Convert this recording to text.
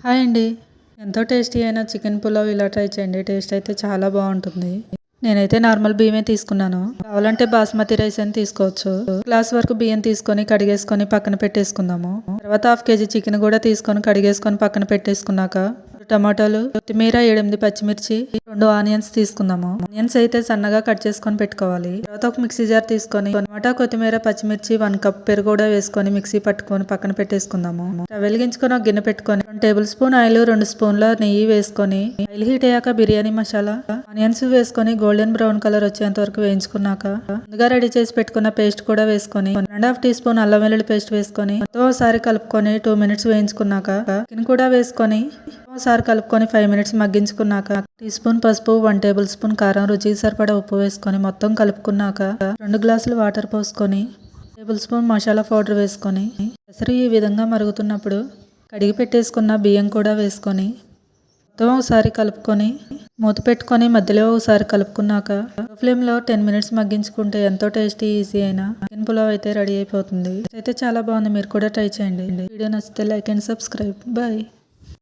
Hi అండి. ఎంతో tasty అయిన చికెన్ పులావ్ ఇలా ట్రై చేయండి. టేస్ట్ అయితే చాలా బాగుంటుంది. నేనైతే నార్మల్ బియ్యమే తీసుకున్నాను. కావాలంటే బాస్మతి రైస్ అని తీసుకోవచ్చు. గ్లాస్ వరకు బియ్యం తీసుకొని కడిగేసుకొని పక్కన పెట్టేసుకుందాము. తర్వాత హాఫ్ కేజీ చికెన్ కూడా తీసుకొని కడిగేసుకొని పక్కన పెట్టేసుకున్నాక టమాటాలు, కొత్తిమీర, 7 పచ్చిమిర్చి, 2 ఆనియన్స్ తీసుకుందాము. ఆనియన్స్ అయితే సన్నగా కట్ చేసుకొని పెట్టుకోవాలి. తర్వాత ఒక మిక్సీ జార్ తీసుకొని టమాటా, కొత్తిమీర, పచ్చిమిర్చి, 1 కప్ పెరుగు కూడా వేసుకొని మిక్సీ పట్టుకొని పక్కన పెట్టేసుకుందాము. వెలిగించుకొని ఒక గిన్నె పెట్టుకొని 2 టేబుల్ స్పూన్ ఆయిల్, 2 స్పూన్ల నెయ్యి వేసుకొని ఆయిల్ హీట్ అయ్యాక బిర్యానీ మసాలా, ఆనియన్స్ వేసుకొని గోల్డెన్ బ్రౌన్ కలర్ వచ్చేంత వరకు వేయించుకున్నాక ముందుగా రెడీ చేసి పెట్టుకున్న పేస్ట్ కూడా వేసుకొని 1.5 టీ స్పూన్ అల్లం వెల్లుల్లి పేస్ట్ వేసుకొని ఒకసారి కలుపుకొని 2 మినిట్స్ వేయించుకున్నాక చికెన్ కూడా వేసుకొని ఒకసారి కలుపుకొని 5 మినిట్స్ మగ్గించుకున్నాక టీ స్పూన్ పసుపు, 1 టేబుల్ స్పూన్ కారం, రుచికి సరిపడా ఉప్పు వేసుకొని మొత్తం కలుపుకున్నాక 2 గ్లాసులు వాటర్ పోసుకొని టేబుల్ స్పూన్ మసాలా పౌడర్ వేసుకొని పెసరు ఈ విధంగా మరుగుతున్నప్పుడు కడిగి పెట్టేసుకున్న బియ్యం కూడా వేసుకొని మొత్తం ఒకసారి కలుపుకొని మూత పెట్టుకొని మధ్యలో ఒకసారి కలుపుకున్నాక ఫ్లేమ్లో 10 మినిట్స్ మగ్గించుకుంటే ఎంతో టేస్టీ ఈజీ అయినా చికెన్ పులావ్ అయితే రెడీ అయిపోతుంది. అయితే చాలా బాగుంది. మీరు కూడా ట్రై చేయండి. వీడియో నచ్చితే లైక్ అండ్ సబ్స్క్రైబ్. బాయ్.